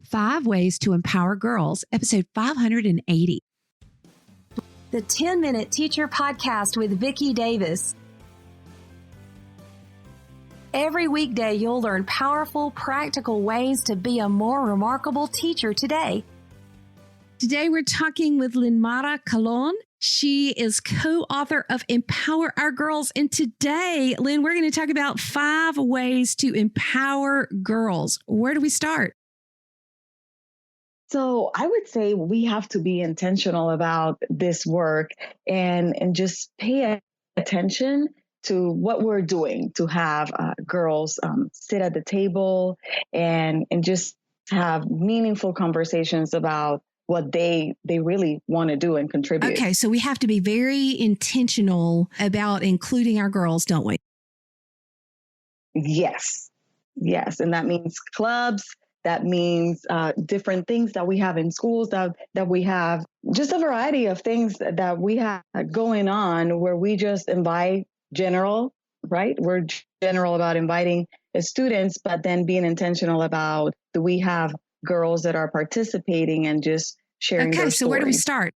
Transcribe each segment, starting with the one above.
5 Ways to Empower Girls, episode 580. The 10-Minute Teacher Podcast with Vicki Davis. Every weekday, you'll learn powerful, practical ways to be a more remarkable teacher today. Today, we're talking with Lynmara Colón. She is co-author of Empower Our Girls. And today, Lynn, we're going to talk about 5 ways to empower girls. Where do we start? So I would say we have to be intentional about this work and just pay attention to what we're doing to have girls sit at the table and just have meaningful conversations about what they really want to do and contribute. Okay, so we have to be very intentional about including our girls, don't we? Yes. And that means clubs. That means different things that we have in schools, that we have just a variety of things that we have going on where we just invite general, right? We're general about inviting students, but then being intentional about, do we have girls that are participating and just sharing their so where do we stories? start?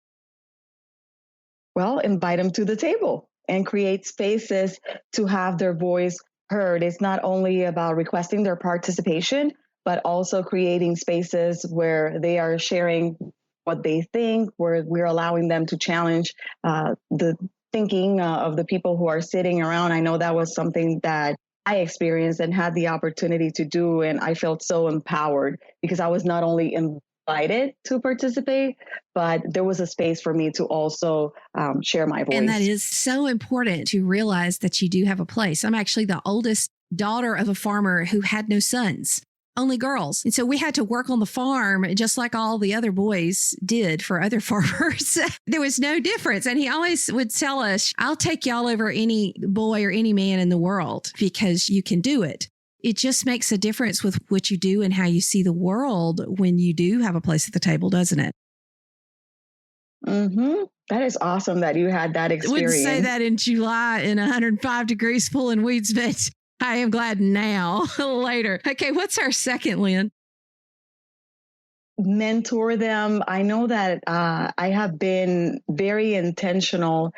Well, invite them to the table and create spaces to have their voice heard. It's not only about requesting their participation, but also creating spaces where they are sharing what they think, where we're allowing them to challenge the thinking of the people who are sitting around. I know that was something that I experienced and had the opportunity to do, and I felt so empowered because I was not only invited to participate, but there was a space for me to also share my voice. And that is so important to realize that you do have a place. I'm actually the oldest daughter of a farmer who had no sons, only girls. And so we had to work on the farm just like all the other boys did for other farmers. There was no difference. And he always would tell us, I'll take y'all over any boy or any man in the world because you can do it. It just makes a difference with what you do and how you see the world when you do have a place at the table, doesn't it? Mm-hmm. That is awesome that you had that experience. I wouldn't say that in July in 105 degrees pulling weeds, but I am glad now, later. Okay, what's our second, Lynn? Mentor them. I know that I have been very intentional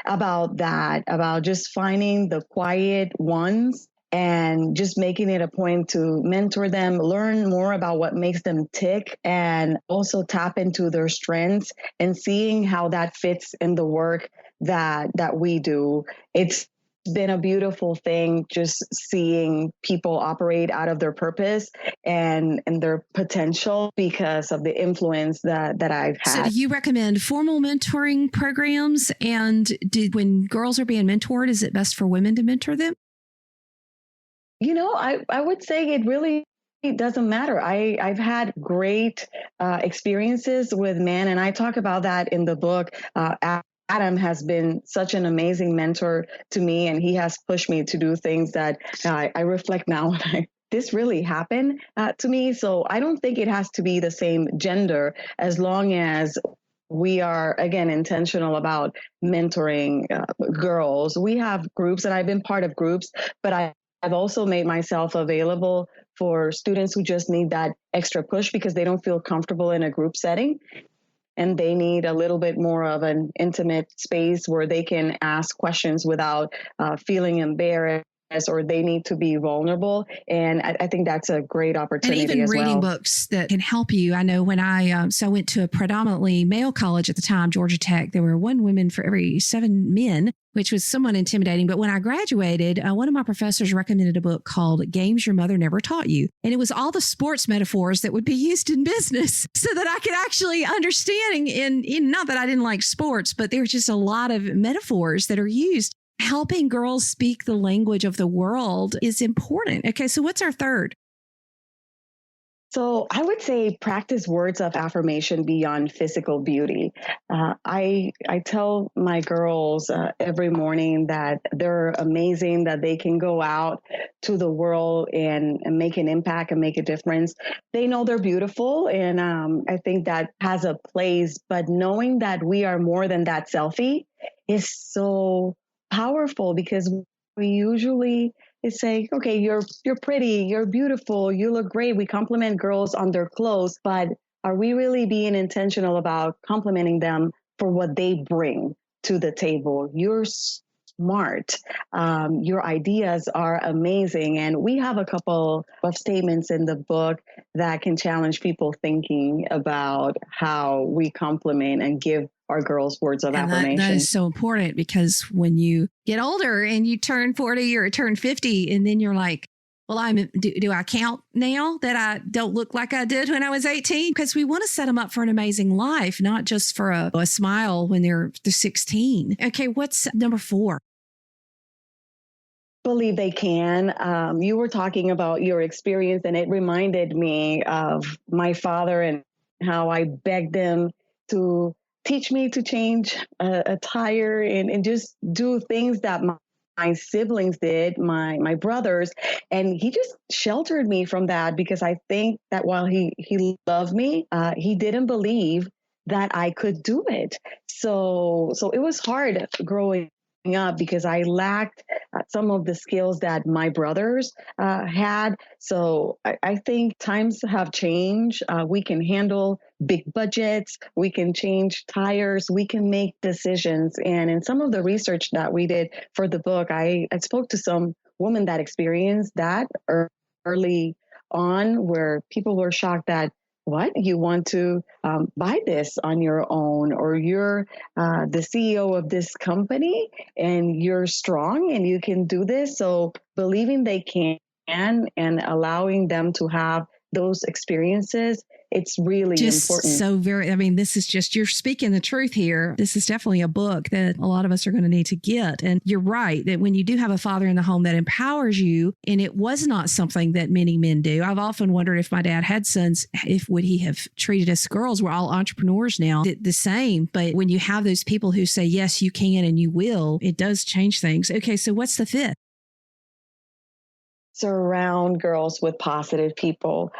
about that, about just finding the quiet ones and just making it a point to mentor them, learn more about what makes them tick, and also tap into their strengths and seeing how that fits in the work that we do. It's been a beautiful thing just seeing people operate out of their purpose and their potential because of the influence that I've had. So do you recommend formal mentoring programs? And when girls are being mentored, is it best for women to mentor them? You know, I would say it really doesn't matter. I've had great experiences with men, and I talk about that in the book. Adam has been such an amazing mentor to me, and he has pushed me to do things that I reflect now and this really happened to me. So I don't think it has to be the same gender as long as we are, again, intentional about mentoring girls. We have groups, and I've been part of groups, but I've also made myself available for students who just need that extra push because they don't feel comfortable in a group setting. And they need a little bit more of an intimate space where they can ask questions without feeling embarrassed, or they need to be vulnerable. And I think that's a great opportunity as well. And even reading books that can help you. I know when I went to a predominantly male college at the time, Georgia Tech, there were 1 woman for every 7 men, which was somewhat intimidating. But when I graduated, one of my professors recommended a book called Games Your Mother Never Taught You. And it was all the sports metaphors that would be used in business so that I could actually understand. In not that I didn't like sports, but there was just a lot of metaphors that are used. Helping girls speak the language of the world is important. Okay, so what's our third? So I would say practice words of affirmation beyond physical beauty. I tell my girls every morning that they're amazing, that they can go out to the world and make an impact and make a difference. They know they're beautiful, and I think that has a place, but knowing that we are more than that selfie is so powerful, because we usually is say, okay, you're pretty, you're beautiful, you look great. We compliment girls on their clothes, but are we really being intentional about complimenting them for what they bring to the table? You're smart. Your ideas are amazing. And we have a couple of statements in the book that can challenge people thinking about how we compliment and give our girls words of affirmation. That is so important, because when you get older and you turn 40 or turn 50, and then you're like, well, do I count now that I don't look like I did when I was 18? Because we want to set them up for an amazing life, not just for a smile when they're 16. Okay, what's number 4? Believe they can. You were talking about your experience, and it reminded me of my father and how I begged him to teach me to change a tire and just do things that my siblings did, my brothers, and he just sheltered me from that, because I think that while he loved me, he didn't believe that I could do it. So it was hard growing up because I lacked some of the skills that my brothers had. So I think times have changed. We can handle big budgets. We can change tires. We can make decisions. And in some of the research that we did for the book, I spoke to some women that experienced that early on, where people were shocked that, what, you want to buy this on your own, or you're the CEO of this company and you're strong and you can do this. So believing they can and allowing them to have those experiences, it's really important. So this is just, you're speaking the truth here. This is definitely a book that a lot of us are going to need to get. And you're right that when you do have a father in the home that empowers you, and it was not something that many men do. I've often wondered, if my dad had sons, would he have treated us girls? We're all entrepreneurs now, the same. But when you have those people who say, yes, you can and you will, it does change things. Okay, so what's the 5th? Surround girls with positive people.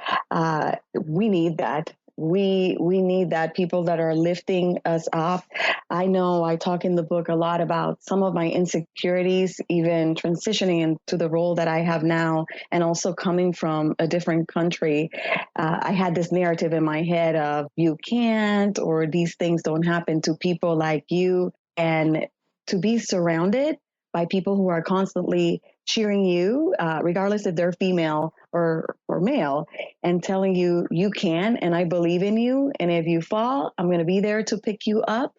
We need that. We need that, people that are lifting us up. I know I talk in the book a lot about some of my insecurities, even transitioning into the role that I have now, and also coming from a different country. I had this narrative in my head of, you can't, or these things don't happen to people like you. And to be surrounded by people who are constantly cheering you, regardless if they're female or male, and telling you, you can, and I believe in you. And if you fall, I'm going to be there to pick you up.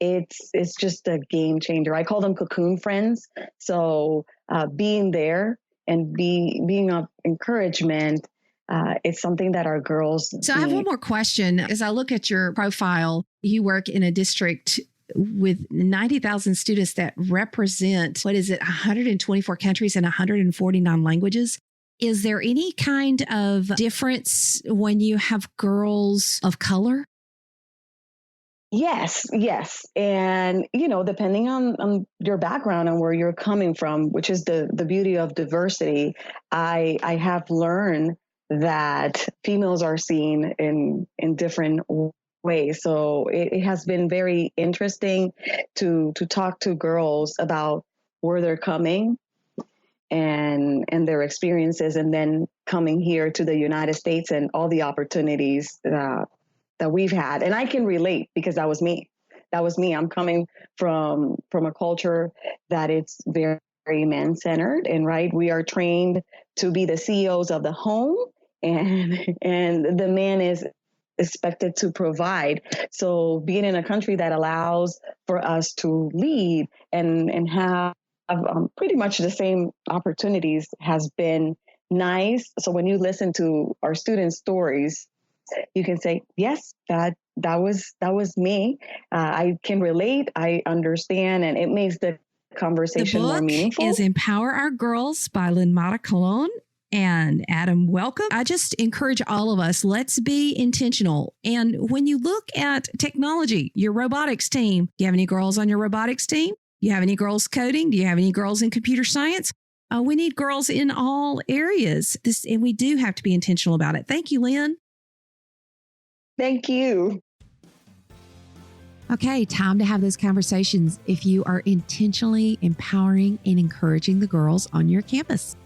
It's just a game changer. I call them Cocoon friends. So being there and being of encouragement, it's something that our girls So need. I have one more question. As I look at your profile, you work in a district with 90,000 students that represent, 124 countries and 149 languages. Is there any kind of difference when you have girls of color? Yes. And, depending on your background and where you're coming from, which is the beauty of diversity, I have learned that females are seen in different ways. So it has been very interesting to talk to girls about where they're coming and their experiences, and then coming here to the United States and all the opportunities that we've had. And I can relate, because that was me. I'm coming from a culture that it's very, very man-centered, and right, we are trained to be the CEOs of the home, and the man is expected to provide. So being in a country that allows for us to lead and have pretty much the same opportunities has been nice. So when you listen to our students' stories, you can say, yes, that was me. I can relate. I understand. And it makes the conversation more meaningful. The book is Empower Our Girls by Lynmara Colón. And Adam, welcome. I just encourage all of us, let's be intentional. And when you look at technology, your robotics team, do you have any girls on your robotics team? Do you have any girls coding? Do you have any girls in computer science? We need girls in all areas. And we do have to be intentional about it. Thank you, Lynn. Thank you. Okay, time to have those conversations if you are intentionally empowering and encouraging the girls on your campus.